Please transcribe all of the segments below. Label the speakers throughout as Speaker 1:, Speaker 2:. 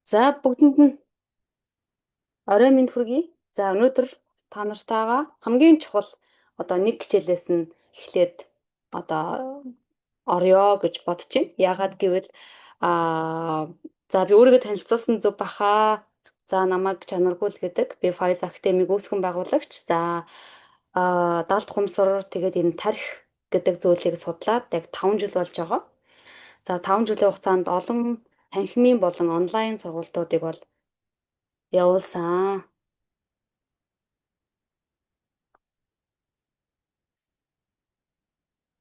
Speaker 1: За бүгдэнд нь орой минь хүргэе. За өнөөдөр та нартайгаа хамгийн чухал нэг хичээлээс нь эхлээд одоо орё гэж бодож байна. Яагаад гэвэл аа за би өөрийгөө танилцуулсан зүг баха. За намайг Чанаргуул гэдэг. Би Faiz Academy гүйцэтгэн байгуулагч. За далд хумсар тэгээд энэ тарих гэдэг зүйлийг судлаад яг 5 жил болж байгаа. За 5 жилийн хугацаанд олон танхимын болон онлайн сургалтуудыг бол явуулсан.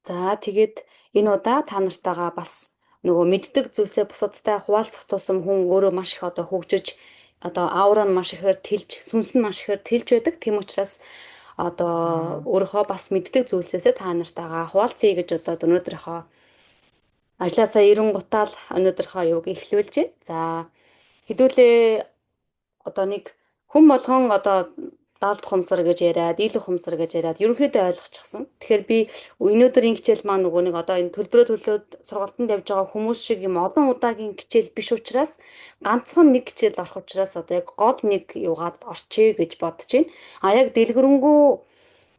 Speaker 1: За тэгээд энэ удаа та нартайгаа бас нөгөө мэддэг зүйлсээ бусадтай хуваалцах тусам хүн өөрөө маш их хөгжиж аура нь маш ихээр тэлж сүнс нь маш ихээр тэлж байдаг. Тийм учраас өөрийнхөө бас мэддэг зүйлсээсээ та нартайгаа хуваалцъя гэж өнөөдрийнхөө ажлаасаа ирэнгутаал өнөөдрийнхөө юуг эхлүүлж байна. За хэдүүлээ нэг хүн болгон даалд хумсар гэж яриад, ил хумсар гэж яриад ерөнхийдөө ойлгочихсон. Тэгэхээр би өнөөдрийн хичээл маань нөгөө нэг энэ төлбөрөө төлөөд сургалтанд явж байгаа хүмүүс шиг юм олон удаагийн хичээл биш учраас ганцхан нэг хичээл орох учраас яг гол нэг юугаад орчъё гэж бодож байна. Яг дэлгэрэнгүй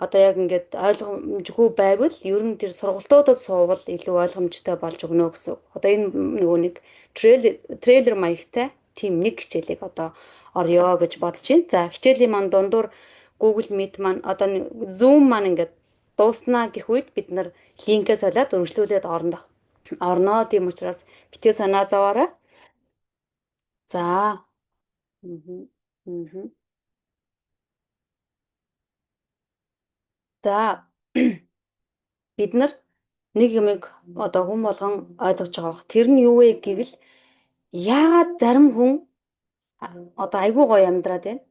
Speaker 1: яг ингээд ойлгомжгүй байвал ер нь тэр сургалтуудад суувал илүү ойлгомжтой болж өгнө гэсэн. Энэ нөгөө нэг трейлер маягтай тийм нэг хичээлийг орё гэж бодож байна. За хичээлийн маань дундуур Google Meet маань Zoom маань ингээд дууснаа гэх үед бид нар линкээ солиод өргөжлүүлээд орноо. Тийм учраас битгий санаа зовоорой. За. Мгм. Мгм. За бид нар нэг юмыг хүн болгон ойлгож байгаа бох. Тэр нь юу вэ гэвэл яагаад зарим хүн айгүй гоё амьдраад байна.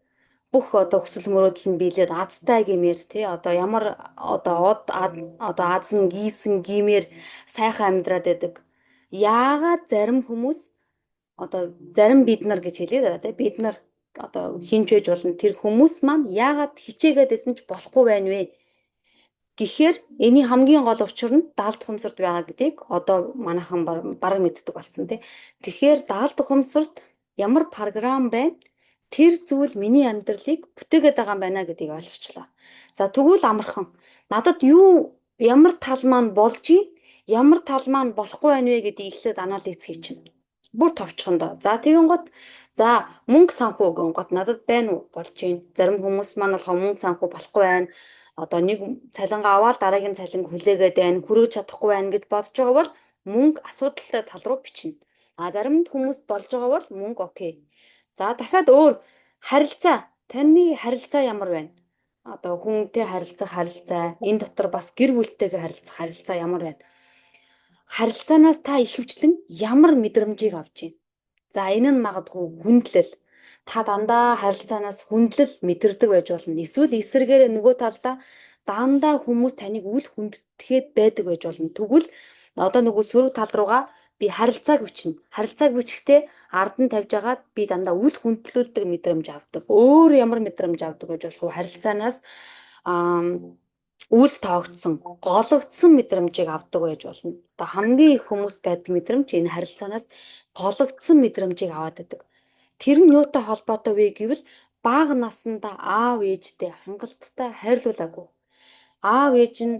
Speaker 1: Бүх хүсэл мөрөөдөл нь биелээд азтай гэмээр тий ямар аз нь гийсэн гимээр сайхан амьдраад байдаг. Яагаад зарим хүмүүс зарим бид нар гэж хэлээ да тий бид нар хинч байж болно тэр хүмүүс маань яагаад хичээгээд байсан ч болохгүй байна вэ? Гэхдээ энэний хамгийн гол учир нь даалд ухамсарт байгаа гэдгийг манайхан бараг мэддэг болсон тий. Тэгэхээр даалд ухамсарт ямар програм байна? Тэр зүйл миний амьдралыг бүтээгээд байгаа юм байна гэдгийг ойлгочлоо. За тэгвэл амархан. Надад ямар тал маань болж ийн, ямар тал маань болохгүй байна вэ гэдгийг эхлээд анализ хийчихнэ. Бүр товчхон доо. За тэгэн гот за мөнгө санхүү гэн гот надад байна уу болж ийн. Зарим хүмүүс маань болохоо мөнгө санхүү болохгүй байна. Нэг цалингаа аваад дараагийн цалинг хүлээгээд байна, хүргэж чадахгүй байна гэж бодож байгаа бол мөнгө асуудалтай тал руу бичнэ. Зарим хүмүүс болж байгаа бол мөнгө окей. За дахиад өөр харилцаа. Таны харилцаа ямар байна? Хүнтэй харилцаа, энэ дотор бас гэр бүлтэйгээ харилцаа ямар байна? Харилцаанаас та ихэвчлэн ямар мэдрэмжийг авч байна? За энэ нь магадгүй хүндлэл. Та дандаа харилцаанаас хүндлэл мэдэрдэг байж болно. Эсвэл эсрэгээрээ нөгөө талдаа дандаа хүмүүс таныг үл хүндэтгэхэд байдаг байж болно. Тэгвэл нөгөө сөрөг тал руугаа би харилцааг бичнэ. Харилцааг бичихтэй ард нь тавьж агаад би дандаа үл хүндлүүлдэг мэдрэмж авдаг. Өөр ямар мэдрэмж авдаг гэж болох вэ? Харилцаанаас үл тоогдсон, гологдсон мэдрэмжийг авдаг байж болно. Хамгийн их хүмүүс байдаг мэдрэмж энэ харилцаанаас гологдсон мэдрэмжийг аваад байдаг. Тэр нь юутай холбоотой вэ гэвэл бага наснда аав ээжтэй хангалттай хайрлуулаагүй. Аав ээж нь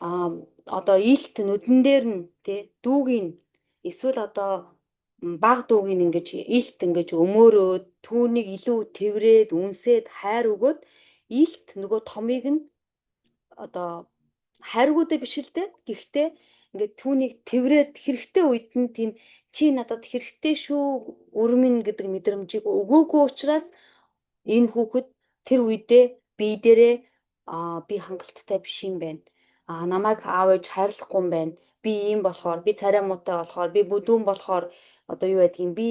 Speaker 1: илт нүдэн дээр нь тий дүүгийн эсвэл баг дүүгийн илт өмөөрөөд түүнийг илүү тэврээд үнсээд хайр өгөөд илт нөгөө томыг нь хайргуудаа биш л дээ. Гэхдээ түүнийг тэврээд хэрэгтэй үед нь тийм чи надад хэрэгтэй шүү өрмөн гэдэг мэдрэмжийг өгөөгүй учраас энэ хүүхэд тэр үедээ би дээрээ би хангалттай биш юм байна. Намайг аав ээж хайрлахгүй юм байна. Би ийм болохоор, би царай муутай болохоор, би бүдүүн болохоор юу байдгийг би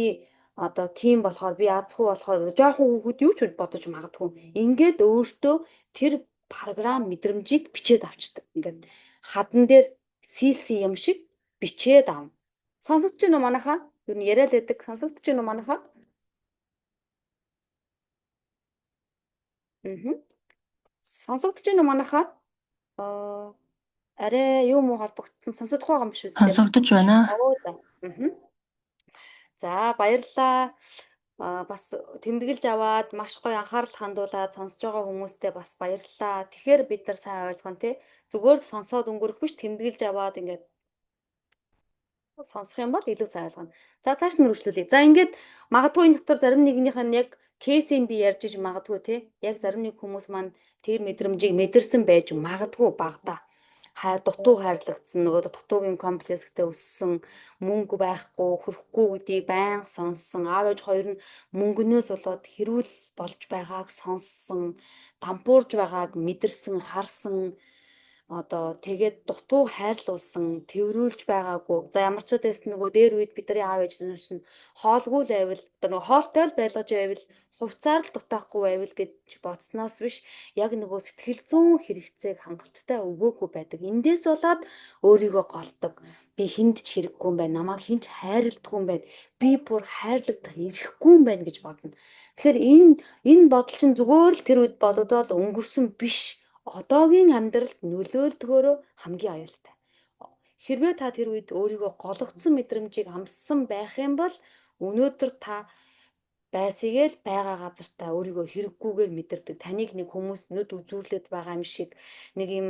Speaker 1: тийм болохоор би азгүй болохоор жоохон хүүхэд юу ч бодож магадгүй. Ингээд өөртөө тэр програм мэдрэмжийг бичээд авчдаг. Ингээд хадан дээр сийсэн юм шиг бичээд авна. Сонсогдож байна уу манайхаа? Юу н яриад байдаг сонсогдож байна уу манайхаа? Сонсогдож байна уу манайхаа? Арай юу муу холбогдсон сонсогдох байгаа юм биш үү?
Speaker 2: Сонсогдож байна.
Speaker 1: За баярлалаа. бас тэмдэглэж аваад маш гоё анхаарал хандуулаад сонсож байгаа хүмүүстээ бас баярлалаа. Тэгэхээр бид нар сайн ойлгоно тий. Зүгээр л сонсоод өнгөрөх биш тэмдэглэж аваад ингээд сонсох юм бол илүү сайн ойлгоно. За цааш нь үргэлжлүүлье. За ингээд магадгүй энэ дотор зарим нэгнийх нь яг кейсийг би ярьж иж магадгүй те. Яг зарим нэг хүмүүс маань тэр мэдрэмжийг мэдэрсэн байж магадгүй багтаа. Дутуу хайрлагдсан нөгөө дутуугийн комплекстэй өссөн мөнгө байхгүй хөрөхгүй гэдгийг байнга сонссон аав ээж хоёр нь мөнгөнөөс болоод хэрүүл болж байгааг сонссон дампуурж байгааг мэдэрсэн харсан одоо тэгээд дутуу хайрлуулсан тэрвэрлж байгаагүй. За ямар ч үдээс нөгөө дээр үед бидний аав ээж нар чинь хоолгүй л байвал одоо нөгөө хоолтой л байлгаж байвал хувцаар л дутаахгүй байвал гэж бодсноос биш яг нөгөө сэтгэл зүйн хэрэгцээг хангалттай өгөөгүй байдаг. Эндээс болоод өөрийгөө голдог. Би хүнд ч хэрэггүй юм байна. Намайг хинч хайрладгүй юм байна. Би бүр хайрлагдах эрхгүй юм байна гэж бодно. Тэгэхээр энэ бодол чинь зүгээр л тэр үед бодогдоод өнгөрсөн биш. Одоогийн амьдралд нөлөөлдгөөрөө хамгийн аюултай. Хэрвээ та тэр үед өөрийгөө гологдсон мэдрэмжийг амссан байх юм бол өнөөдөр та байсгээл байгаа газартаа өөрийгөө хэрэггүйгээр мэдэрдэг. Таныг нэг хүмүүс нүд үзүүлээд байгаа юм шиг нэг юм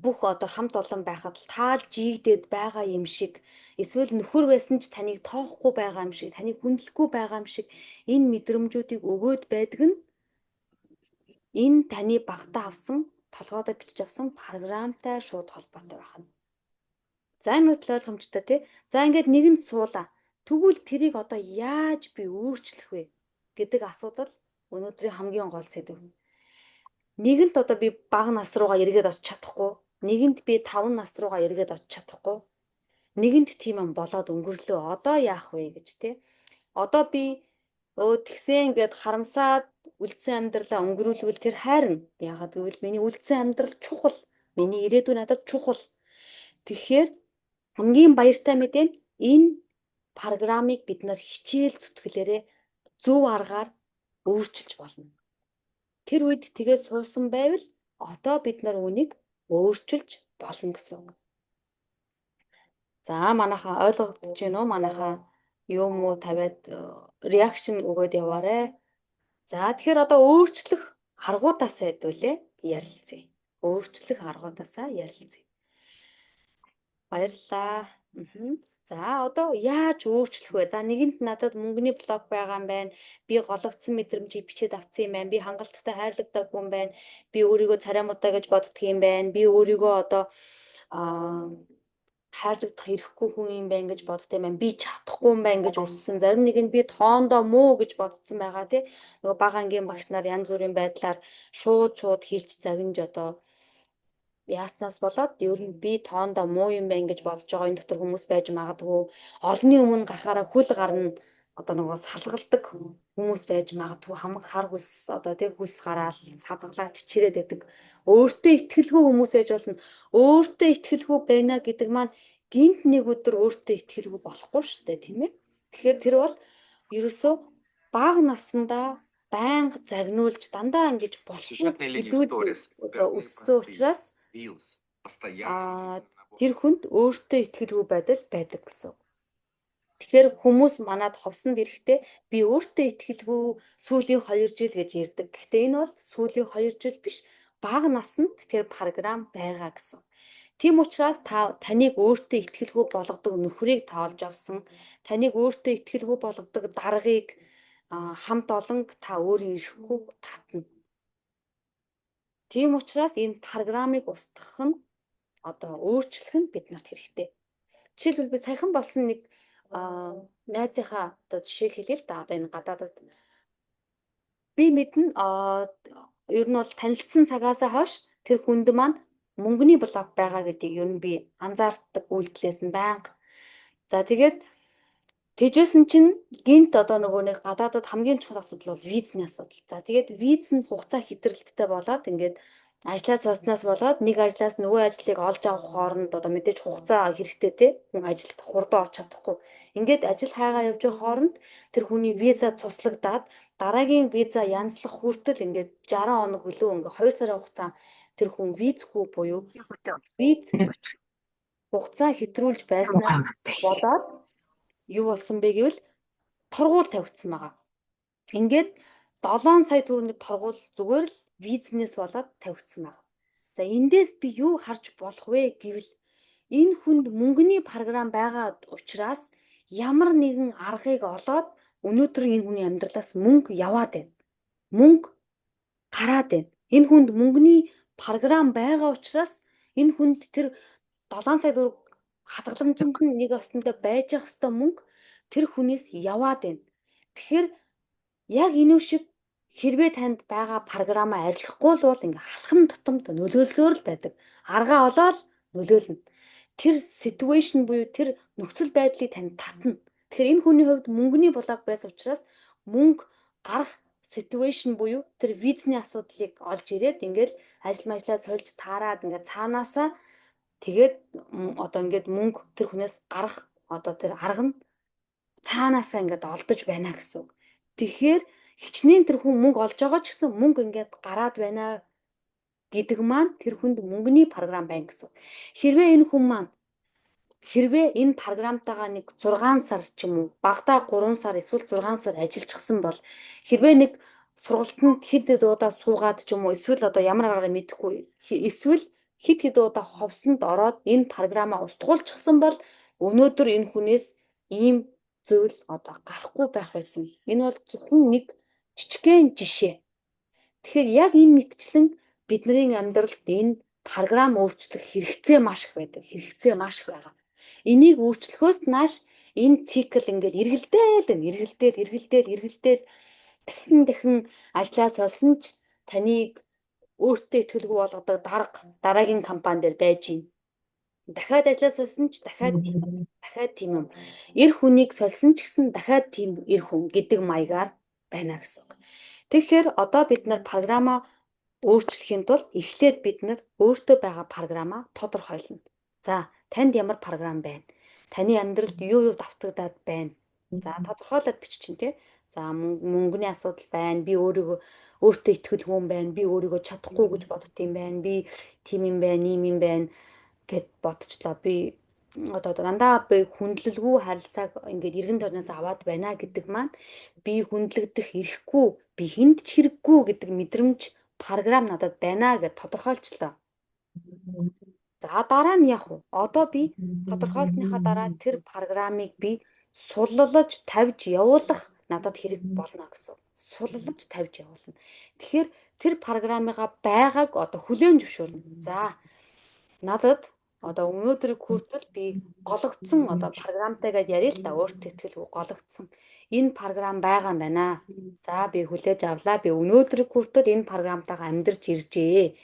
Speaker 1: бүх одоо хамт олон байхад таал жигдээд байгаа юм шиг эсвэл нөхөр байсан ч таныг тоохгүй байгаа юм шиг таныг хүндлэхгүй байгаа юм шиг энэ мэдрэмжүүдийг өгөөд байдаг нь энэ таны багтаа авсан толгойдоо бичиж авсан програмтай шууд холбоотой байх нь. За энэ үйл ойлгомжтой тий. За ингээд нэгэнд суулаа. Тэгвэл тэрийг одоо яаж би өөрчлөх вэ гэдэг асуудал өнөөдрийн хамгийн гол сэдэв. Нэгэнт одоо би бага нас руугаа эргээд очиж чадахгүй. Нэгэнд би 5 нас руугаа эргээд очиж чадахгүй. Нэгэнт тийм юм болоод өнгөрлөө. Одоо яах вэ гэж тий. Одоо би тэгсэн ингээд харамсаад үлдсэн амьдралаа өнгөрүүлвэл тэр хайрна. Яагаад гэвэл миний үлдсэн амьдрал чухал. Миний ирээдүйн надад чухал. Тэгэхээр хамгийн баяртай мэдээ нь энэ программыг бид нар хичээл зүтгэлээрээ зөв аргаар өөрчилж болно. Тэр үед тэгээд суусан байвал одоо бид нар үүнийг өөрчилж болно гэсэн үг. За манайхаа ойлгогдож байна уу? Манайхаа юм уу тавиад реакшн өгөөд яваарэ. За тэгэхээр одоо өөрчлөх аргуудаасаа хэдүүлээ ярилцъя. Өөрчлөх аргуудаасаа ярилцъя. Баярлалаа. За одоо яаж өөрчлөх вэ? За нэгэнд надад мөнгөний блок байгаа юм байна. Би гологдсон мэдрэмжийг бичээд авсан юм байна. Би хангалттай хайрлагдаагүй юм байна. Би өөрийгөө царамуутай гэж боддог юм байна. Би өөрийгөө одоо хайрлагдах хэрэггүй хүн юм байна гэж боддог юм байна. Би чадахгүй юм байна гэж өссөн. Зарим нэг нь би тоондоо муу гэж бодсон байгаа тий. Нөгөө бага ангийн багш нар янз бүрийн байдлаар шууд хийлч загинж одоо яаснаас болоод ер нь би тоондоо муу юм байна гэж бодож байгаа энэ дотор хүмүүс байж магадгүй. Олонний өмнө гарахаараа хүл гарна одоо нөгөө салгалдаг хүмүүс байж магадгүй. Хамаг хар хүс одоо тэг хүс гараал садгалаад чичрээд байдаг. Өөртөө итгэлгүй хүмүүс байж болно. Өөртөө итгэлгүй байна гэдэг маань гинт нэг өдөр өөртөө итгэлгүй болохгүй шүү дээ, тийм ээ. Тэгэхээр тэр бол ерөөсөө бага наснда байнга загнуулж дандаа ингэж болохгүй өссөн учраас тэр хүнд өөртөө итгэлгүй байдал байдаг гэсэн. Тэгэхээр хүмүүс манад ховсонд ирэхдээ би өөртөө итгэлгүй сүүлийн 2 жил гэж ярьдаг. Гэхдээ энэ бол сүүлийн 2 жил биш, бага наснд тэр програм байгаа гэсэн. Тийм учраас таныг өөртөө итгэлгүй болгодог нөхрийг таалж авсан, таныг өөртөө итгэлгүй болгодог даргаыг хамт олонг та өөрийн ирэхгүй татна. Тийм учраас энэ программыг устгах нь одоо өөрчлөх нь биднэрт хэрэгтэй. Жишээлбэл би саяхан болсон нэг найзынхаа одоо жишээг хэлье л да. Одоо энэ гадаадд би мэднэ ер нь бол танилцсан цагаасаа хойш тэр хүнд маань мөнгөний блок байгаа гэдгийг ер нь би анзаардаг үйлдэлээс нь байнга. За тэгээд тэжсэн чинь гинт одоо нөгөө нэг гадаадад хамгийн чухал асуудал бол визний асуудал. За тэгээд виз нь хугацаа хэтрэлттэй болоод ингээд ажлаас олсноос болоод нэг ажлаас нөгөө ажлыг олж авах хооронд одоо мэдээж хугацаа хэрэгтэй тий хүн ажилд хурдан орж чадахгүй. Ингээд ажил хайгаа явж байгаа хооронд тэр хүний виза цуслагдаад дараагийн виза янзлах хүртэл ингээд 60 хоног хөлөө ингээд 2 сарын хугацаа тэр хүн визгүй буюу виз хугацаа хэтрүүлж байснаас болоод юу болсон бэ гэвэл торгуул тавигдсан байгаа. Ингээд 7 сая төгрөгийн торгуул зүгээр л бизнес болоод тавигдсан байна. За эндээс би юу харж болох вэ гэвэл энэ хүнд мөнгөний програм байгаа учраас ямар нэгэн аргыг олоод өнөөдөр энэ хүний амьдралаас мөнгө яваад байна. Мөнгө гараад байна. Энэ хүнд мөнгөний програм байгаа учраас энэ хүнд тэр 7 сая төгрөг хадгаламжинд нь нэг осондоо байж ах хэвээр мөнгө тэр хүнээс яваад байна. Тэгэхээр яг энэ шиг хэрвээ танд байгаа програмаа арилгахгүй л бол ингээ алхам тутамд нөлөөлсөөр л байдаг. Аргаа олоод нөлөөлнө. Тэр ситүэйшн буюу тэр нөхцөл байдлыг танд татна. Тэгэхээр энэ хүний хувьд мөнгөний булааг байсан учраас мөнгө гарах ситүэйшн буюу тэр визний асуудлыг олж ирээд ингээл ажил мажлаа сольж таарад ингээ цаанаасаа тэгээд одоо ингээд мөнгө тэр хүнээс гарах одоо тэр арга нь цаанаасаа ингээд олдож байна гэсэн үг. Тэгэхээр хичнээн тэр хүн мөнгө олж байгаа ч гэсэн мөнгө ингээд гараад байна гэдэг маань тэр хүнд мөнгөний програм байна гэсэн. Хэрвээ энэ програмтайгаа нэг 6 сар ч юм уу багадаа 3 сар эсвэл 6 сар ажиллажчихсан бол хэрвээ нэг сургалтанд хэд удаа суугаад ч юм уу эсвэл одоо ямар аргыг мэдэхгүй эсвэл хэд удаа ховсонд ороод энэ програмаа устгуулчихсан бол өнөөдөр энэ хүнээс ийм зүйл одоо гарахгүй байх байсан. Энэ бол зөвхөн нэг жижигхэн жишээ. Тэгэхээр яг энэ мэтчлэн бидний амьдралд энэ програм өөрчлөх хэрэгцээ маш их байдаг. Хэрэгцээ маш их байгаа. Энийг өөрчлөхөөс нааш энэ цикл ингээл эргэлдээд дахин ажлаа солисон ч таныг өөртөө итгэлгүй болгодог дараагийн компани дээр байж гин. Дахиад ажлаа солисон ч дахиад тийм юм. Эр хүнийг солисон ч гэсэн дахиад тийм эр хүн гэдэг маягаар байна гэсэн үг. Тэгэхээр одоо бид нар програмаа өөрчлөхийн тулд эхлээд бид нар өөртөө байгаа програмаа тодорхойлно. За, танд ямар програм байна? Таны амьдралд юу давтагдаад байна? За, тодорхойлоод биччихин тий. За, мөнгөний асуудал байна. Би өөртөө итгэл хүн байна. Би өөрийгөө чадахгүй гэж бодд юм байна. Би тийм юм байна, ийм юм байна гэд бодчихлоо. Би одоо дандаа би хүндлэлгүй харилцааг ингээд эргэн тойрноос аваад байна гэдэг маань би хүндлэгдэх эрхгүй, би хүнд ч хэрэггүй гэдэг мэдрэмж програм надад байна гэж тодорхойлчлоо. За дараа нь яг уу одоо би тодорхойлсныхаа дараа тэр програмыг би суллаж тавьж явуулах надад хэрэг болно гэсэн. Суллаж тавьж явуулна. Тэгэхээр тэр програмыгаа байгааг одоо хүлээн зөвшөөрнө. За надад одоо өнөөдрийг хүртэл би гологдсон одоо програмтайгаад яриа л да өөртөө итгэлгүй гологдсон. Энэ програм байгаа юм байна. За би хүлээж авлаа. Би өнөөдрийг хүртэл энэ програмтайгаа амьдарч иржээ.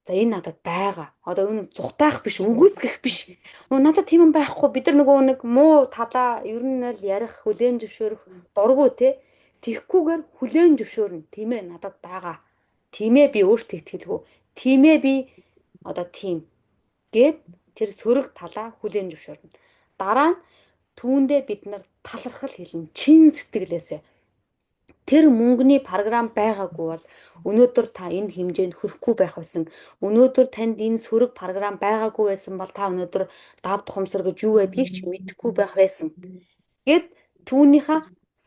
Speaker 1: За энэ надад байгаа. Одоо энэ зүхтаах биш, үгүйсгэх биш. Надад тийм юм байхгүй. Бид нар нөгөө нэг муу талаа ер нь л ярих, хүлээн зөвшөөрөх дурггүй те. Тихгүйгээр хүлээн зөвшөөрнө. Тийм ээ надад байгаа. Тийм ээ би өөртөө итгэлгүй. Тийм ээ би одоо тийм гэд тэр сөрөг талаа хүлээн зөвшөөрнө. Дараа нь түүндээ бид нар талархал хэлнэ. Чин сэтгэлээсээ. Тэр мөнгөний програм байгаагүй бол өнөөдөр та энэ хэмжээнд хүрэхгүй байх байсан. Өнөөдөр танд энэ сөрөг програм байгаагүй байсан бол та өнөөдөр дав тухамсар гэж юу байдгийг ч мэдэхгүй байх байсан. Гэт түүнийхээ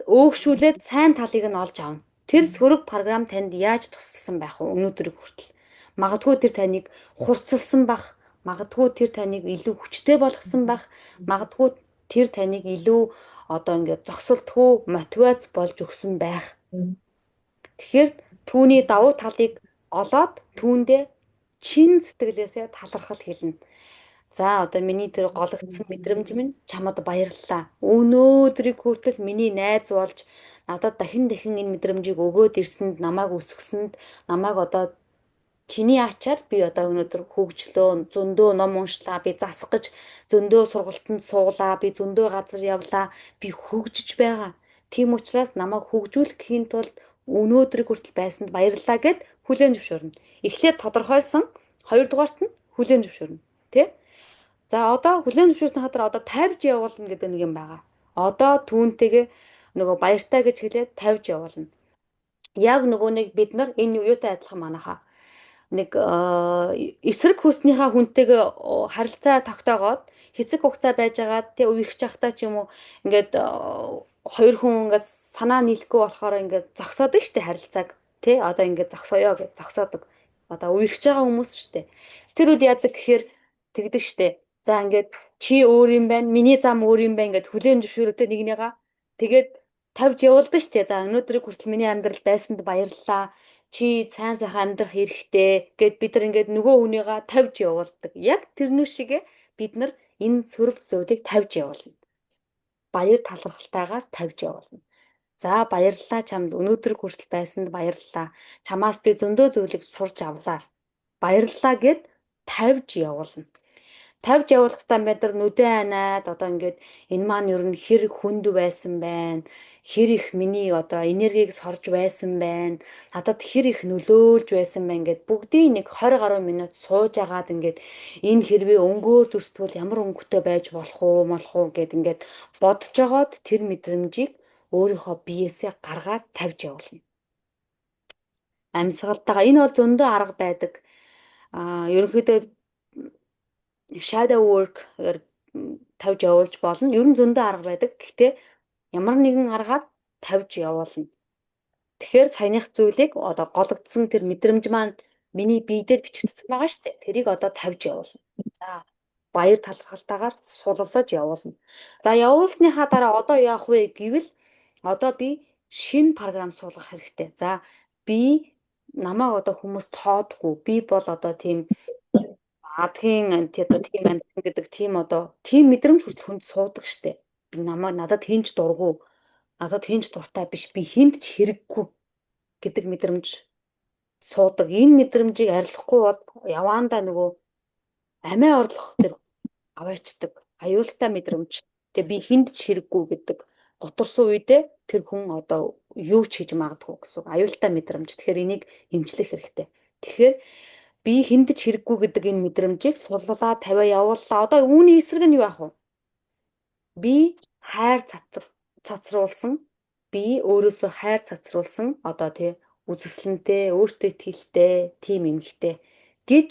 Speaker 1: өөгшүүлээд сайн талыг нь олж авна. Тэр сөрөг програм танд яаж тусалсан байх вэ өнөөдрийг хүртэл? Магадгүй тэр таныг хурцлсан байх. Магадгүй тэр таныг илүү хүчтэй болгосон байх. Магадгүй тэр таныг илүү одоо ингээд зогсолтгүй мотивац болж өгсөн байх. Тэгэхээр түүний давуу талыг олоод түүндээ чин сэтгэлээсээ талархал хэлнэ. За одоо миний тэр гологдсон мэдрэмж минь чамд баярлалаа. Өнөөдрийг хүртэл миний найз болж надад дахин энэ мэдрэмжийг өгөөд ирсэнд, намайг өсгсөнд, намайг одоо чиний ачаар би одоо өнөөдөр хөгжлөө, зөндөө ном уншлаа, би засах гэж зөндөө сургалтанд суулаа, би зөндөө газар явлаа, би хөгжиж байгаа. Тийм учраас намайг хөгжүүлэхийн тулд өнөөдрийг хүртэл байсанд баярлалаа гэд хүлээн зөвшөөрнө. Эхлээд тодорхойлсон, хоёрдугаарт нь хүлээн зөвшөөрнө. Тэ? За одоо хүлээн зөвшөөрсөн хатар одоо тавьж явуулна гэдэг нэг юм байгаа. Одоо түүнтэйгээ нөгөө баяртай гэж хэлээд тавьж явуулна. Яг нөгөө нэг бид нар энэ юутай адилхан манайхаа нэг эсрэг хүснийхаа хүнтэйгээ харилцаа тогтоогоод хэсэг хугацаа байжгаад тэг үерхэж явахдаа ч юм уу ингээд хоёр хүн ингээд санаа нийлэхгүй болохоор ингээд зогсоодог штэ харилцааг тий одоо ингээд зогсоё гэж зогсоодог одоо үерхэж байгаа хүмүүс штэ тэр үед яадаг гэхээр тэгдэг штэ за ингээд чи өөр юм байна миний зам өөр юм байна ингээд хүлээн зөвшөөрөдөө нэгнийгаа тэгээд тавьж явуулдаг штэ за өнөөдрийг хүртэл миний амьдрал байсанд баярлалаа чи сайн сайхан амьдрах хэрэгтэй гэд бид нар ингээд нөгөө хүнийгаа тавьж явуулдаг яг тэрнүү шигэ бид нар энэ сөрөг зүйлийг тавьж явуулна баяр талархалтайгаар тавьж явуулна. За баярлалаа чамд өнөөдөр хүртэл байсанд баярлалаа. Чамаас би зөндөө зүйлийг сурч авлаа. Баярлалаа гэд тавьж явуулна. Тавьж явуулахдаа бид нар нүдэн анаад одоо ингээд энэ маань ер нь хэр хүнд байсан байна. Хэр их миний одоо энергийг сорж байсан байна. Надад хэр их нөлөөлж байсан байна гэд бүгдийг нэг 20 гаруй минут сууж агаад ингээд энэ хэрвээ өнгөөр дүрствэл ямар өнгөтэй байж болох уу гэд ингээд бодож жагаад тэр мэдрэмжийг өөрийнхөө биеэсээ гаргаад тавьж явуулна. Амьсгалтайгаа энэ бол зөндөө арга байдаг. Ерөнхийдөө shadow work гэр тавьж явуулж болно. Ер нь зөндөө арга байдаг. Гэхдээ ямар нэгэн аргаар тавьж явуулна. Тэгэхээр саяных зүйлийг одоо гологдсон тэр мэдрэмж маань миний бие дээр бичигдсэн байгаа шүү дээ. Тэрийг одоо тавьж явуулна. За баяр талархалтайгаар суллаж явуулна. За явуулсныхаа дараа одоо яах вэ гэвэл одоо би шинэ програм суулгах хэрэгтэй. За би намайг одоо хүмүүс тоодгүй. Би бол одоо тийм адгийн одоо тийм амьтан гэдэг тийм одоо тийм мэдрэмж хүртэл хүнд суудаг штэ. Би намайг надад хинч дургу. Надад хинч дуртай биш. Би хинт ч хэрэггүй гэдэг мэдрэмж суудаг. Энэ мэдрэмжийг арилгахгүй бол яваандаа нөгөө амиа орлох тэр аваачдаг. Аюултай мэдрэмж. Тэгээ би хинт ч хэрэггүй гэдэг готорсон үедээ тэр хүн одоо юу ч хийж магадгүй гэсэн. Аюултай мэдрэмж. Тэгэхээр энийг эмчлэх хэрэгтэй. Тэгэхээр би хиндэж хэрэггүй гэдэг энэ мэдрэмжийг суллаа тавиа явууллаа. Одоо үүний эсрэг нь юу яах вэ? Би хайр цацруулсан, би өөрөөсөө хайр цацруулсан одоо тий үзэсгэлэнтэй, өөртөө итгэлтэй, тим эмхтэй гэж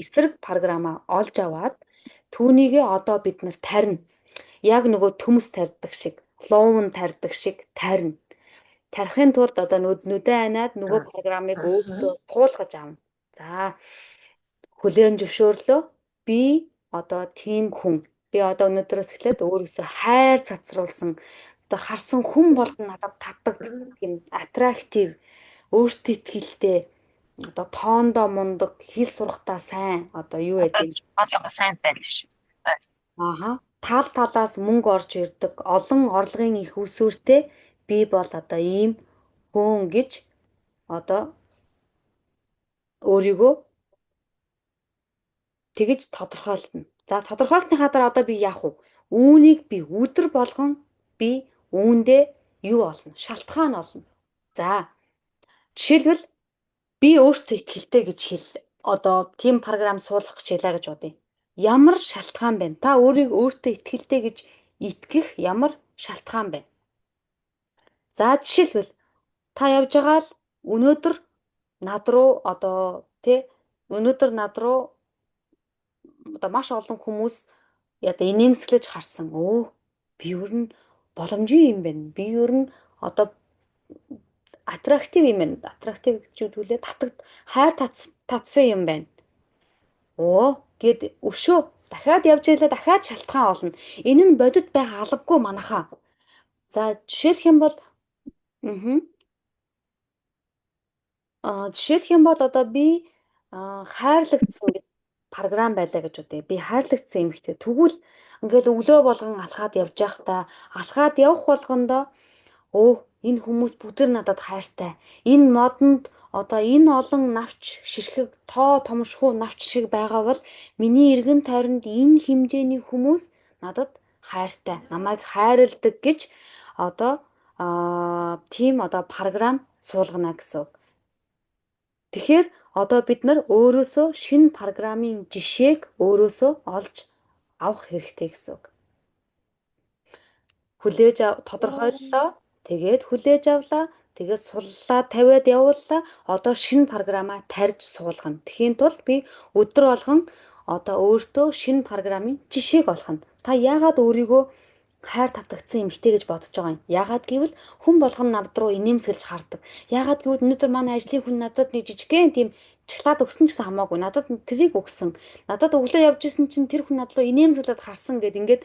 Speaker 1: эсрэг програмаа олж аваад түүнийгээ одоо бид нар тарина. Яг нөгөө төмс тарьдаг шиг, луун тарьдаг шиг тарина. Тарихын тулд одоо нүдэн анаад нөгөө програмыг өөртөө туулгаж авна. За хүлээн зөвшөөрлөө би одоо тийм хүн би одоо өнөөдрөөс эхлээд өөрөөсөө хайр цацруулсан одоо харсан хүн болгон надад татдаг тийм аттрактив өөртөө итгэлтэй одоо тоондоо мундаг хэл сурахтаа сайн одоо юу гэдэг
Speaker 2: одоо сайн байна шүү.
Speaker 1: ааха тал талаас мөнгө орж ирдэг олон орлогын их усүртэй би бол одоо ийм хүн гэж одоо өөрийгөө тэгж тодорхойлно. За тодорхойлсныхаа дараа одоо би яах вэ? Үүнийг би өдөр болгон би үүндээ юу олно? Шалтгаан олно. За жишээлбэл би өөртөө итгэлтэй гэж хэл. Одоо тийм програм суулгах гэж хэлээ гэж бодъё. Ямар шалтгаан байна? Та өөрийг өөртөө итгэлтэй гэж итгэх ямар шалтгаан байна? За жишээлбэл та явж байгаа л өнөөдөр над руу одоо тий өнөөдөр над руу одоо маш олон хүмүүс яда инээмсэглэж харсан. Өө би ер нь боломжтой юм байна. Би ер нь одоо аттрактив юм байна. Аттрактив гэж үгдүүлээ хайр татсан юм байна. Оо гэд өшөө дахиад явж ийлээ дахиад шалтгаан олно. Энэ нь бодит байх алгагүй манайхаа. За жишээлх юм бол жишээлх юм бол одоо би хайрлагдсан програм байлаа гэж үтэй. Би хайрлагдсан эмэгтэй. Тэгвэл ингээл өглөө болгон алхаад явж байхдаа алхаад явах болгондоо өө энэ хүмүүс бүгд надад хайртай. Энэ модонд одоо энэ олон навч ширхэг тоо томшгүй навч шиг байгаа бол миний эргэн тойронд энэ хэмжээний хүмүүс надад хайртай. Намайг хайрладаг гэж одоо тийм одоо програм суулгана гэсэн үг. Тэгэхээр одоо бид нар өөрөөсөө шинэ програмын жишээг өөрөөсөө олж авах хэрэгтэй гэсэн үг. Хүлээж тодорхойллоо. Тэгээд хүлээж авлаа. Тэгээд суллаа тавиад явууллаа. Одоо шинэ програмаа тарьж суулгана. Тэхийн тулд би өдөр болгон одоо өөртөө шинэ програмын жишээг олгоно. Та яагаад өөрийгөө хайр татагдсан эмэгтэй гэж бодож байгаа юм. Яагаад гэвэл хүн болгон намд руу инээмсэглэж хардаг. Яагаад гэвэл өнөөдөр манай ажлын хүн надад нэг жижигхэн тийм чаклаад өгсөн ч гэсэн хамаагүй. Надад тэрийг өгсөн. Надад өглөө явж исэн чинь тэр хүн над руу инээмсэглээд харсан гэд ингээд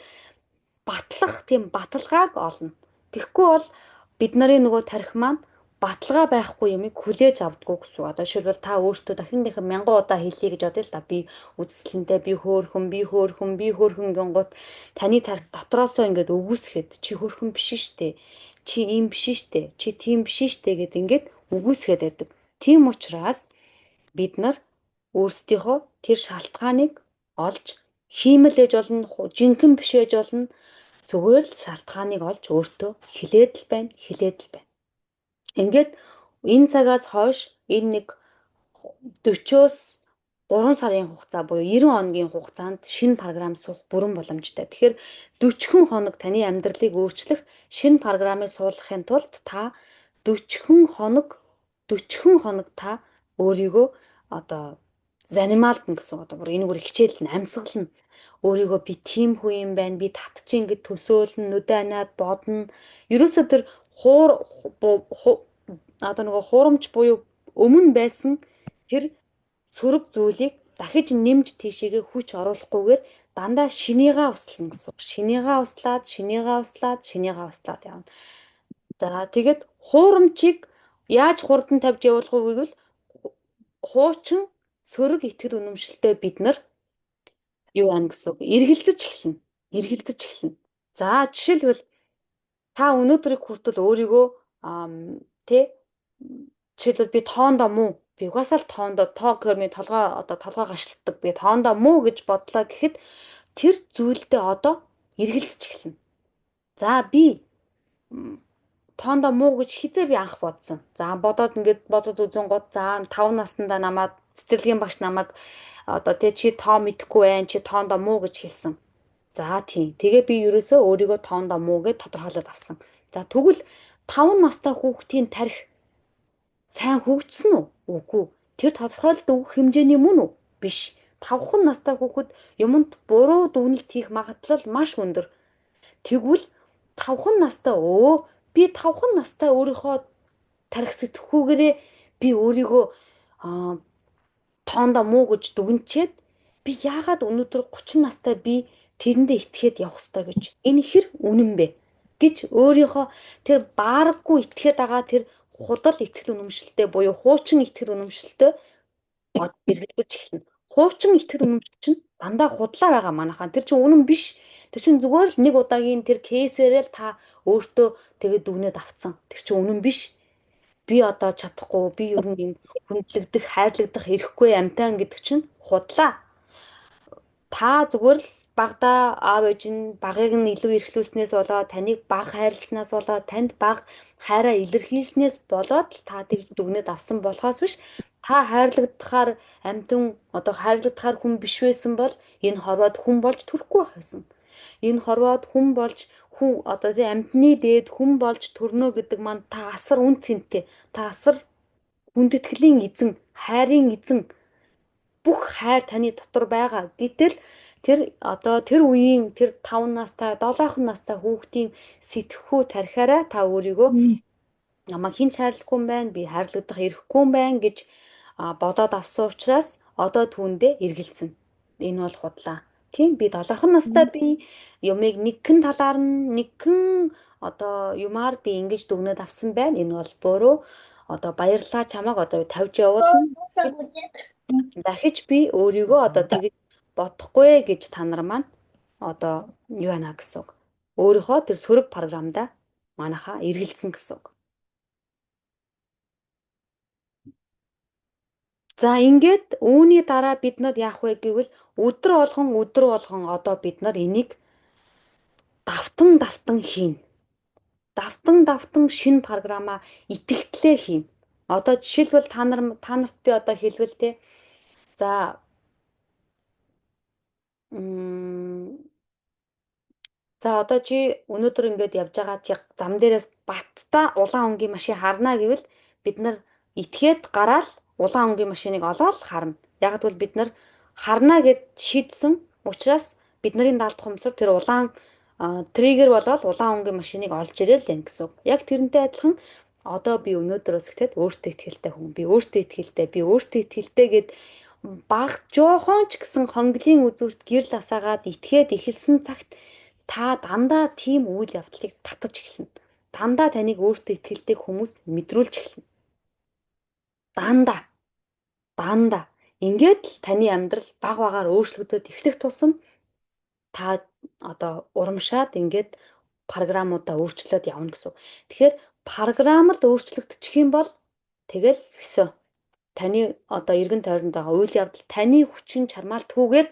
Speaker 1: батлах тийм баталгааг олно. Тэгэхгүй бол бид нарын нөгөө тарих маань баталгаа байхгүй юмыг хүлээж авдаггүй гэсэн. Одоо жишээлбэл та өөртөө дахин дахин мянган удаа хэлье гэж бодъё л да. Би үзэсгэлэнтэй, би хөөхөн, би хөөхөн, би хөөхөн гингут таны тарих дотроосоо ингээд үгүйсгээд чи хөөхөн биш штэ. Чи ийм биш штэ. Чи тийм биш штэ гэд ингээд үгүйсгээд байдаг. Тийм учраас бид нар өөрсдийнхөө тэр шалтгааныг олж хиймэл ээж болно, жинхэнэ биш ээж болно. Зүгээр л шалтгааныг олж өөртөө хилээд л байна, хилээд л байна. Ингээд энэ цагаас хойш энэ нэг 40-оос 3 сарын хугацаа буюу 90 хоногийн хугацаанд шинэ програм суух бүрэн боломжтой. Тэгэхээр 40 хоног таны амьдралыг өөрчлөх шинэ програмыг суулгахын тулд та 40 хоног 40 хоног та өөрийгөө одоо занимаалдна гэсэн одоо бүр энэ бүр хичээл намсгална. Өөрийгөө би тийм хүн юм байна. Би татчих ингэж төсөөлнө, нүдэ анаад бодно. Ерөөсөө тэр одоо нөгөө хуурамч буюу өмнө байсан тэр сөрөг зүйлийг дахиж нэмж тийшээгээ хүч оруулахгүйгээр дандаа шинийгаа услана гэсэн. Шинийгаа услаад, шинийгаа услаад, шинийгаа услаад явна. За тэгээд хуурамчийг яаж хурдан тавьж явуулах вэ гэвэл хуучин сөрөг итгэл үнэмшилтэй бид нар юу яана гэсэн үг. Эргэлзэж эхэлнэ. Эргэлзэж эхэлнэ. За жишээлбэл та өнөөдрийг хүртэл өөрийгөө тэ жишээлбэл би тоондоо муу. Би угаасаа л тоондоо тоо гэхэрний толгой одоо толгой гашилтдаг. Би тоондоо муу гэж бодлоо гэхэд тэр зүйлдээ одоо эргэлзэж эхэлнэ. За би тоондоо муу гэж хизээ би анх бодсон. За бодоод ингээд бодоод үзэн гот за 5 наснда намайг цэцэрлэгийн багш намайг одоо тий чи тоо мэдэхгүй байх чи тоондоо муу гэж хэлсэн. За тийм. Тэгээ би ерөөсөө өөрийгөө тоондоо муу гэж тодорхойлоод авсан. За тэгвэл 5 настай хүүхдийн тарих сайн хөгжсөн үү? Үгүй. Тэр тодорхойлолт өгөх хэмжээний мөн үү? Биш. 5хан настай хүүхэд юмд буруу дүгнэлт хийх магадлал маш өндөр. Тэгвэл 5хан настай би 5хан настай өөрийнхөө тарих сэтгхүүгээрээ би өөрийгөө тоондоо муу гэж дүгнчихэд би яагаад өнөөдөр 30 настай би тэрэндээ итгээд явах ёстой гэж энэ хэр үнэн бэ гэж өөрийнхөө тэр баараггүй итгээд байгаа тэр худал итгэл үнэмшилтэй буюу хуучин итгэл үнэмшилтэй эргэлдэж эхэлнэ. Хуучин итгэл үнэмшил чинь дандаа худлаа байгаа манайхаа. Тэр чинь үнэн биш. Тэр чинь зүгээр л нэг удаагийн тэр кейсээрээ л та өөртөө тэгээд дүгнээд авцсан. Тэр чинь үнэн биш. Би одоо чадахгүй, би ер нь юм хүндлэгдэх, хайрлагдах эрхгүй амтан гэдэг чинь худлаа. Та зүгээр л багада аав ээж нь багыг нь илүү эрхлүүлснээс болоод таныг баг хайрласнаас болоод танд баг хайраа илэрхийлснээс болоод л та тэгж дүгнээд авсан болохоос биш та хайрлагдахаар амтан одоо хайрлагдахаар хүн биш байсан бол энэ хорвоод хүн болж төрөхгүй байсан. Энэ хорвоод хүн болж хүн одоо тийм амтны дээд хүн болж төрнө гэдэг маань та асар үн цэнтэй. Та асар хүндэтгэлийн эзэн, хайрын эзэн бүх хайр таны дотор байгаа. Гэтэл тэр одоо тэр үеийн тэр 5 настай, 7 настай хүүхдийн сэтгхүү тарихаараа та өөрийгөө намайг хинч хайрлахгүй юм байна, би хайрлагдах эрхгүй юм байна гэж бодоод авсан учраас одоо түүндээ эргэлзэн. Энэ бол худлаа. Тийм би 7 настай би юмыг нэгэн талаар нь нэгэн одоо юмар би ингэж дүгнээд авсан байна. Энэ бол буруу. Одоо баярлалаа чамайг одоо тавьж явуулна. Дахиж би өөрийгөө одоо тэгж бодохгүй гэж та нар маань одоо юу яана гэсэн үг. Өөрийнхөө тэр сөрөг програмдаа манайхаа эргэлзэн гэсэн үг. За ингээд үүний дараа бид нар яах вэ гэвэл өдөр болгон одоо бид нар энийг давтан хийнэ. Давтан шинэ програмаа итгэлээ хийнэ. Одоо жишээлбэл та нарт би одоо хэлбэл те. За За одоо чи өнөөдөр ингээд явж байгаа чи зам дээрээс баттаа улаан өнгийн машин харна гэвэл бид нар итгээд гараал улаан өнгийн машиныг олоод харна. Яг гэвэл бид нар харна гэд шийдсэн учраас бид нарын даалт хумсар тэр улаан триггер болоод улаан өнгийн машиныг олж ирээл энэ гэсэн үг. Яг тэрнтэй адилхан одоо би өнөөдрөөс эхлээд өөртөө ихтэй хүн, би өөртөө ихтэй, би өөртөө ихтэй гэд баг жоохон ч гэсэн хонглын үзүүрт гэрл асаагаад итгээд эхэлсэн цагт та дандаа тийм үйл явдлыг татаж эхэлнэ. Дандаа таныг өөртөө ихтэй хүмүүс мэдрүүлж эхэлнэ. Дандаа, дандаа. Ингээд л таны амьдрал баг багаар өөрчлөгдөд эхлэх тусам та одоо урамшаад ингээд програмуудаа өөрчлөөд явна гэсэн. Тэгэхээр програм л өөрчлөгдчих юм бол тэгэл өсөө. Таны одоо эргэн тойронд байгаа үйл явдал таны хүчин чармаалтгүйгээр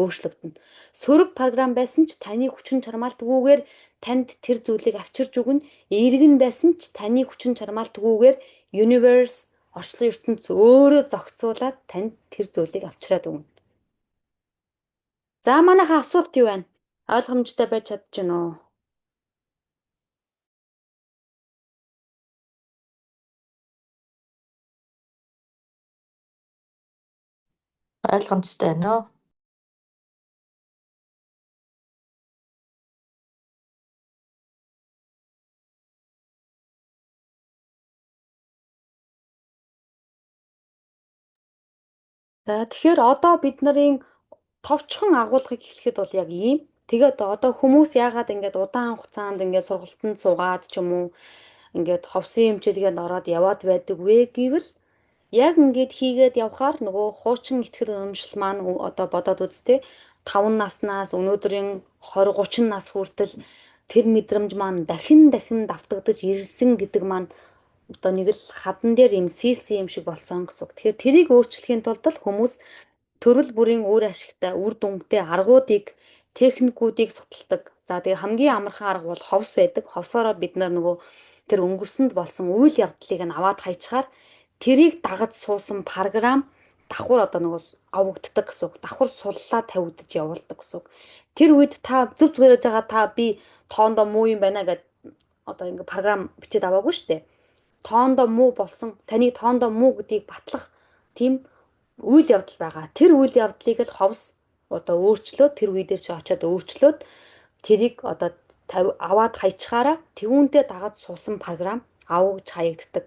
Speaker 1: өөрчлөгдөнө. Сөрөг програм байсан ч таны хүчин чармаалтгүйгээр танд тэр зүйлийг авчирж өгнө. Эргэн байсан ч таны хүчин чармаалтгүйгээр universe орчлон ертөнц өөрөө зохицуулаад танд тэр зүйлийг авчираад өгнө. За манайхаа асуулт юу байна? Ойлгомжтой байж чадчихна уу?
Speaker 2: Ойлгомжтой байна уу?
Speaker 1: За тэгэхээр одоо бид нарын товчхон агуулгыг хэлэхэд бол яг ийм. Тэгээд одоо хүмүүс яагаад ингээд удаан хугацаанд ингээд сургалтанд суугаад ч юм уу ингээд ховсын хэмжээлгээнд ороод яваад байдаг вэ гэвэл яг ингээд хийгээд явхаар нөгөө хуучин ихтгэл үнэмшил маань одоо бодоод үзтээ 5 наснаас өнөөдрийн 20 30 нас хүртэл тэр мэдрэмж маань дахин дахин давтагдаж ирсэн гэдэг маань одоо нэг л хадан дээр юм сийсэн юм шиг болсон гэсэн үг. Тэгэхээр тэрийг өөрчлөхийн тулд л хүмүүс төрөл бүрийн үр ашигтай, үр дүнтэй аргуудыг, техникүүдийг судалдаг. За тэгээ хамгийн амархан арга бол ховс байдаг. Ховсоороо бид нөгөө тэр өнгөрсөнд болсон үйл явдлыг нь аваад хайчаар тэрийг дагаж суусан програм давхар одоо нөгөө авагддаг гэсэн үг. Давхар суллаа тавигдаж явуулдаг гэсэн үг. Тэр үед та зүг зүгээрэж байгаа та би тоондоо муу юм байна гэд одоо ингээ програм бичээд аваагүй шүү дээ. Тоондоо муу болсон, таныг тоондоо муу гэдгийг батлах тийм үйл явдал байгаа. Тэр үйл явдлыг л ховс одоо өөрчлөөд тэр үе дээр чи очиод өөрчлөөд тэрийг одоо аваад хайчхаараа тэгүүнтэй дагаж суусан програм авагч хаягддаг.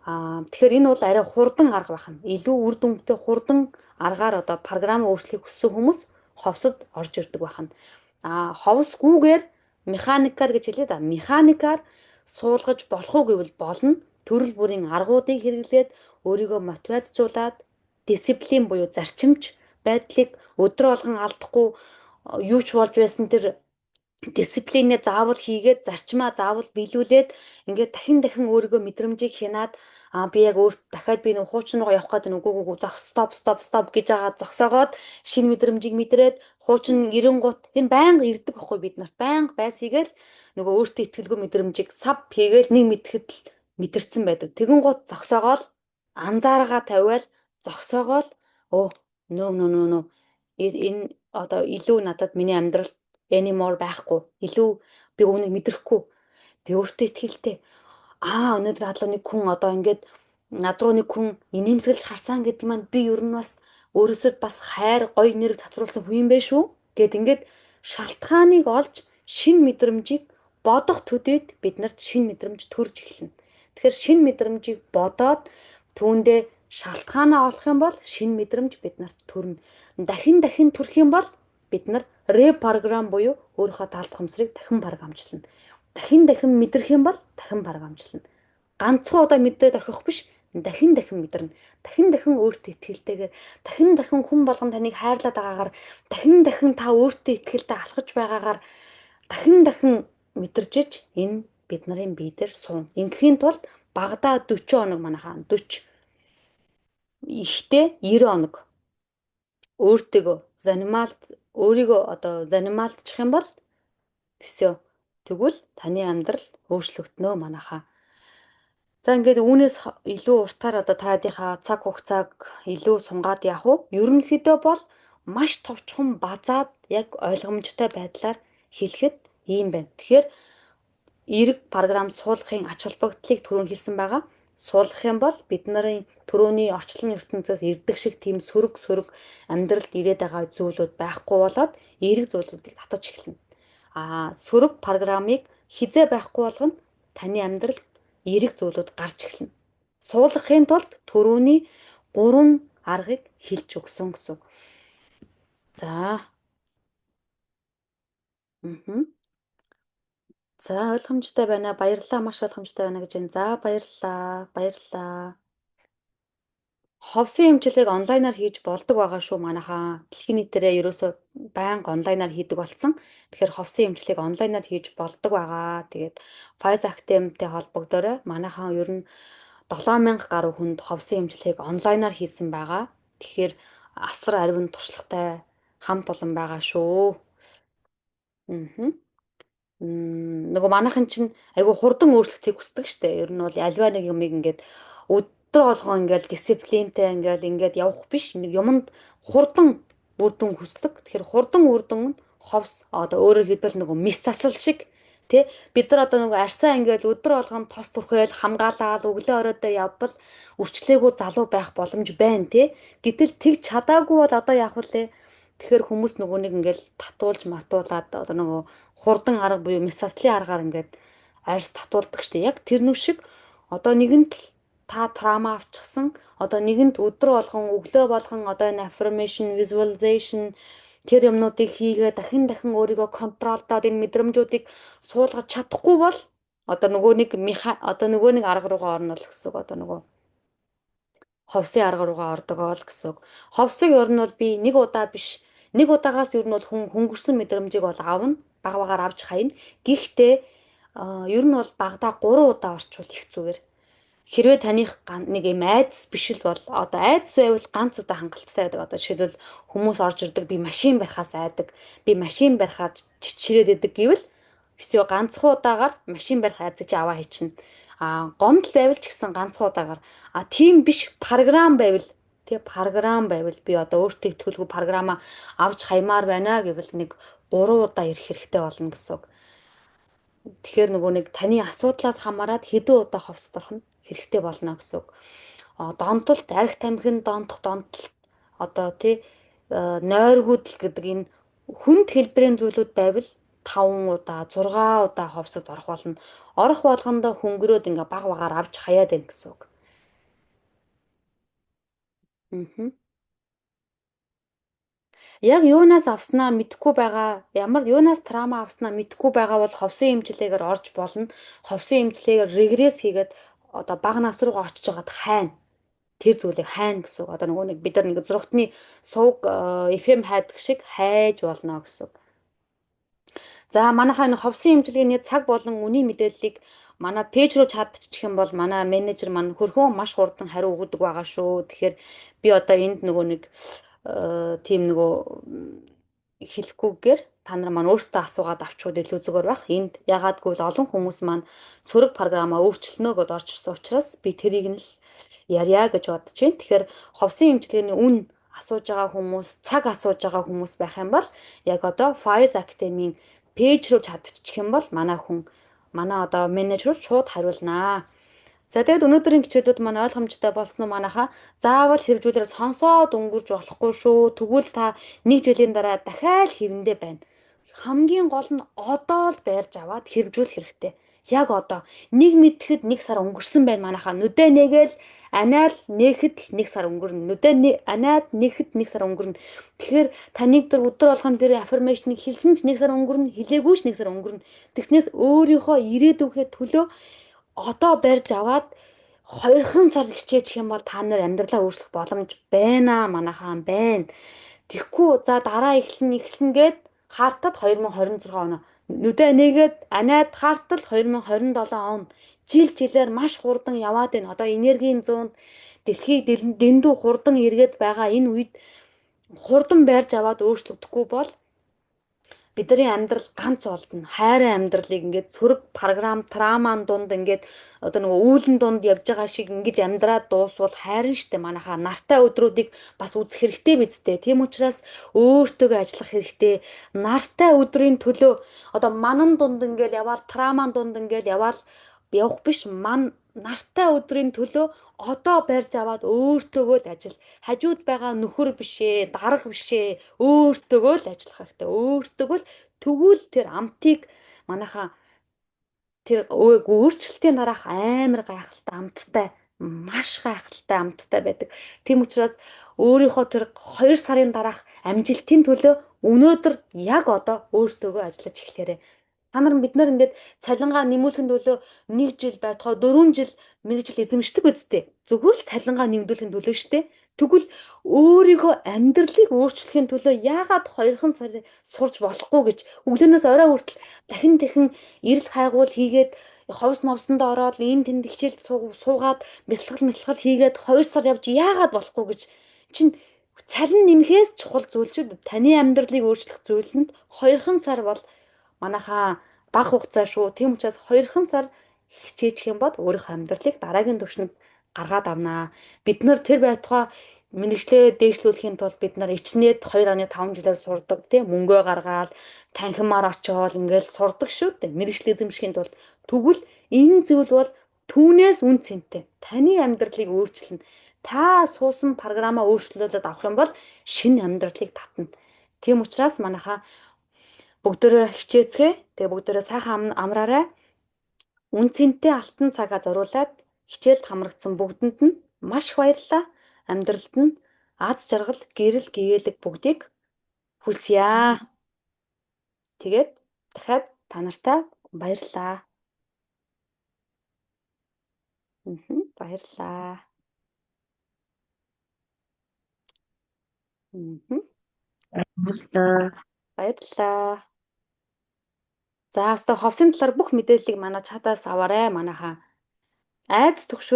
Speaker 1: Тэгэхээр энэ бол арай хурдан арга байна. Илүү үр дүнтэй хурдан аргаар одоо програм өөрчлөхийг хүссэн хүмүүс ховсод орж ирдэг байна. Ховсгүйгээр механикаар гэж хэлээ да. Механикаар суулгаж болох уу гэвэл болно. Төрөл бүрийн аргуудыг хэрэглээд өөрийгөө мотивацжуулаад дисциплин буюу зарчимч байдлыг өдрө болгон алдахгүй юу ч болж байсан тэр дисциплинээ заавал хийгээд зарчмаа заавал биелүүлээд ингээд дахин дахин өөрийгөө мэдрэмжийг хянаад би яг дахиад би нэг хуучин руу явах гэдэг нүггүй стоп гэж байгаа зогсоогоод шинэ мэдрэмжийг мэдрээд хуучин 90 гут энэ байнга ирдэг байхгүй бид нарт байнга байсгээл нөгөө өөртөө ихтгэлгүй мэдрэмжийг сав хийгээл нэг мэдхэд л мэдэрсэн байдаг. Тэгэн гут зогсоогоод анзааргаа тавиал зогсоогоод нөө энэ одоо илүү надад миний амьдралд anymore байхгүй. Илүү би үүнийг мэдрэхгүй. Би өөртөө ихтэй. Өнөөдөр хадлаа нэг хүн одоо ингээд над руу нэг хүн инээмсэглэж харсан гэдэг маань би ер нь бас өөрөөсөө бас хайр гоё нэрийг татруулсан хүн юм байна шүү. Гэт ингээд шалтгааныг олж шин мэдрэмжийг бодох төдийд биднэрт шин мэдрэмж төрж эхэлнэ. Тэгэхээр шин мэдрэмжийг бодоод түүндээ шалтгаанаа олох юм бол шин мэдрэмж биднэрт төрнө. Дахин дахин төрөх юм бол бид нар репрограм буюу өөрийнхөө талд хомсрыг дахин програмчлана. Дахин дахин мэдрэх юм бол дахин програмчлана. Ганцхан удаа мэдрээд орхих биш, дахин дахин мэдэрнэ. Дахин дахин өөртөө ихтэйгээр, дахин дахин хүн болгон таныг хайрлаад байгаагаар, дахин дахин та өөртөө ихтэй алхаж байгаагаар дахин дахин мэдэрчиж энэ бид нарын бие дээр суун. Ингээхийн тулд багадаа 40 хоног манайхаа 40 ихтэй 90 хоног өөрийгөө одоо занималтчих юм бол всё. Тэгвэл таны амьдрал өөрчлөгднө манайхаа. За ингээд үүнээс илүү уртаар одоо таадынхаа цаг хугацааг илүү сунгаад явах уу? Ерөнхийдөө бол маш товчхон базаад яг ойлгомжтой байдлаар хэлэхэд ийм байна. Тэгэхээр эрг програм суулгахын ач холбогдлыг түрүүн хэлсэн байгаа. Суулгах юм бол бид нарын төрөний орчлон ертөнцөөс ирдэг шиг тийм сөрөг амьдралд ирээд байгаа зүйлүүд байхгүй болоод эерэг зүйлүүдийг татаж эхэлнэ. Сөрөг программыг хизээ байхгүй болгоно таны амьдралд эерэг зүйлүүд гарч эхэлнэ. Суулгахын тулд түрүүний 3 аргыг хэлж өгсөн гэсэн. За. Мгм. За, ойлгомжтой байна. Баярлалаа. Маш ойлгомжтой байна гэж байна. За, баярлалаа. Баярлалаа. Ховсын эмчилгээг онлайнаар хийж болдог байгаа шүү манайхаа. Дэлхийн нийтээрээ ерөөсөө байнга онлайнаар хийдэг болсон. Тэгэхээр ховсын эмчилгээг онлайнаар хийж болдог байгаа. Тэгээд Pfizer Academy-тэй холбогдорой. Манайхаа ер нь 7,000 гаруй хүнд ховсын эмчилгээг онлайнаар хийсэн байгаа. Тэгэхээр асар ариун туршлагатай хамт олон байгаа шүү. Мгм. Нөгөө манайхан чинь айгүй хурдан өөрчлөлтийг хүсдэг штэ. Ер нь бол альва нэг юмыг ингээд өдөр болгоо ингээд дисциплинтэй ингээд явах биш. Нэг юмд хурдан үр дүн хүсдэг. Тэгэхээр хурдан үр дүн нь ховс одоо өөрөөр хэлбэл нөгөө мис засал шиг тий бид нар одоо нөгөө арьсаа ингээд өдөр болгон тос түрхээл хамгаалаад өглөө оройдоо явбал үрчлээгүй залуу байх боломж байна тий. Гэтэл тэг чадаагүй бол одоо яах вэ? Тэгэхээр хүмүүс нөгөө нэг ингээл татуулж мартуулаад одоо нөгөө хурдан арга буюу месаслын аргаар ингээд арьс татуулдаг штеп. Яг тэр нүг шиг одоо нэгэнт л та трама авчихсан. Одоо нэгэнт өдөр болгон өглөө болгон одоо энэ affirmation, visualization тэр юмнуудыг хийгээ дахин дахин өөрийгөө контролдоод энэ мэдрэмжүүдийг суулгаж чадахгүй бол одоо нөгөө нэг арга руугаа орно л гэсэн үг. Одоо нөгөө ховсын арга руугаа ордогоо л гэсэн үг. Ховсыг ер нь бол би нэг удаа биш, нэг удаагаас ер нь бол хөнгөрсөн мэдрэмжийг бол авна, баг багаар авч хаяна. Гэхдээ ер нь бол багадаа 3 удаа орчвол их зүгээр. Хэрвээ таних нэг юм айдас биш л бол одоо айдас байвал ганц удаа хангалттай байдаг. Одоо жишээлбэл хүмүүс орж ирдэг би машин барихаас айдаг. Би машин барихаар чичрээд идэг гэвэл өсөө ганцхан удаагаар машин барих айдсыг чи аваа хийчихнэ. Гомдол байвал ч гэсэн ганцхан удаагаар. Тийм биш програм байвал програм байвал би одоо өөртөө төлөвлөгөө програмаа авч хаймаар байна гэвэл нэг 3 удаа ирэх хэрэгтэй болно гэсэн үг. Тэгэхээр нөгөө нэг таны асуудлаас хамаарат хэдэн удаа ховсдорох нь хэрэгтэй болно гэсэн үг. Донтолт, арх тамхин донтох донтолт одоо тий нойргуудл гэдэг энэ хүнд хэлбэрийн зүйлүүд байвал 5 удаа, 6 удаа ховсод орох болно. Орох болгондоо хөнгөрөөд ингээ баг багаар авч хаяад байна гэсэн үг. Мгм. Яг юунаас авснаа мэдэхгүй байгаа, ямар юунаас трама авснаа мэдэхгүй байгаа бол ховсын эмчилгээгээр орж болно. Ховсын эмчилгээгээр регресс хийгээд одоо бага нас руугаа очиж байгаад хайна. Тэр зүйлийг хайна гэсэн үг. Одоо нөгөө нэг бид нар нэг зурагтны сувг FM хайдаг шиг хайж болно гэсэн үг. За манайхаа энэ ховсын эмчилгээний цаг болон үнийн мэдээллийг манай пэйж руу чад бичих юм бол манай менежер маань хөрхөн маш хурдан хариу өгдөг байгаа шүү. Тэгэхээр би одоо энд нөгөө нэг тийм нөгөө хэлэхгүйгээр та нар маань өөртөө асуугаад авчвал илүү зүгээр байх. Энд ягаадгүй бол олон хүмүүс маань сөрөг програмаа өөрчлөнө гэдээ орж ирсэн учраас би тэрийг нь л ярья гэж бодож байна. Тэгэхээр ховсын эмчилгээний үн асууж байгаа хүмүүс, цаг асууж байгаа хүмүүс байх юм бол яг одоо Pfizer Academy-ийн пэйж руу чад бичих юм бол манай одоо менежер шууд хариулнаа. За тэгээд өнөөдрийн хичээлүүд маань ойлгомжтой болсон уу манайхаа? Заавал хэрэгжүүлэр сонсоод өнгөрч болохгүй шүү. Тэгвэл та 1 жилийн дараа дахиад хэвэндэ байна. Хамгийн гол нь одоо л байрж аваад хэрэгжүүлэх хэрэгтэй. Яг одоо нэг мэдхэд 1 сар өнгөрсөн байна манайхаа. Нүдэ нэгээл анаал нэхэд л 1 сар өнгөрнө. Анаад нэхэд 1 сар өнгөрнө. Тэгэхээр та нэг өдөр болгон тэр аффирмашныг хэлсэн ч 1 сар өнгөрнө, хэлээгүй ч 1 сар өнгөрнө. Тэгснээс өөрийнхөө ирээдүгөө төлөө одоо барьж аваад 2 сар хичээчих юм бол та нар амьдралаа өөрчлөх боломж байна манайхаа байна. Тэгэхгүй за дараа эхлэн гээд хаартад 2026 он нүдэ нэгээд анаад хаартал 2027 он жилээр маш хурдан яваад байна. Одоо энергийн зуунд дэлхийг дэндүү хурдан эргээд байгаа энэ үед хурдан барьж аваад өөрчлөгдөхгүй бол бидний амьдрал ганц болдно. Хайрын амьдралыг ингээд сөрөг програм, траман дунд ингээд одоо нөгөө үүлэн дунд явж байгаа шиг ингэж амьдраад дуусвал хайрын штэ манайхаа нартай өдрүүдийг бас үзэх хэрэгтэй биз дээ. Тийм учраас өөртөөгөө ажиллах хэрэгтэй. Нартай өдрийн төлөө одоо манан дунд ингээд яваал, траман дунд ингээд явах биш нартай өдрийн төлөө одоо барьж аваад өөртөөгөө л ажил. Хажууд байгаа нөхөр бишээ, дарга бишээ, өөртөөгөө л ажиллах хэрэгтэй. Өөртөөгөө л Тэгвэл тэр амтыг манайхаа тэр өөрчлөлтийн дараах амар гайхалтай амттай, маш гайхалтай амттай байдаг. Тийм учраас өөрийнхөө тэр 2 сарын дараах амжилтын төлөө өнөөдөр яг одоо өөртөөгөө ажиллаж эхлээрэй. Бид нар ингээд цалингаа нэмүүлэхэд төлөө 1 жил байтугай 4 жил мэргэжил эзэмшдэг үсттэй. Зөвхөн л цалингаа нэмэгдүүлэхийн төлөө штэ. Тэгвэл өөрийнхөө амьдралыг өөрчлөхийн төлөө яагаад 2 сар сурж болохгүй гэж өглөөнөөс орой хүртэл дахин эрэл хайгуул хийгээд ховс мовсондоо ороод энэ тэнд хичээлд суугаад бясалгал хийгээд 2 сар явж яагаад болохгүй гэж чинь цалин нэмэхээс чухал зүйл шүү дээ. Таны амьдралыг өөрчлөх зүйлэнд 2 сар бол манайхаа бага хугацаа шүү. Тийм учраас 2 сар хичээчих юм бол өөрийнхөө амьдралыг дараагийн түвшинд гаргаад авнаа. Бид нар тэр байтугай мэрэгчлээ дээшлүүлэхийн тулд бид нар ичнээд 2,5 жилээр сурдаг тийм мөнгөө гаргаад танхимаар очиод ингээл сурдаг шүү дээ. Мэрэгчлээ эзэмшихийн тулд тэгвэл энэ зүйл бол түүнээс үн цэнтэй. Таны амьдралыг өөрчилнө. Та суусан програмаа өөрчлөлөд авах юм бол шинэ амьдралыг татна. Тийм учраас манайхаа бүгдөө хичээцгээ. Тэгээ бүгдөө сайхан амраарай. Үн цэнтэй алтан цагаа зориулаад хичээлд хамрагдсан бүгдэнд нь маш их баярлалаа. Амьдралд нь аз жаргал, гэрэл, гэгээлэг бүгдийг хүсье. Тэгээд дахиад та нартай баярлалаа. Баярлалаа.
Speaker 2: Баярлалаа.
Speaker 1: Баярлалаа. За, ховсын талаар бүх мэдээллийг манай чатаас аваарай. Манайхаа айц төгшөө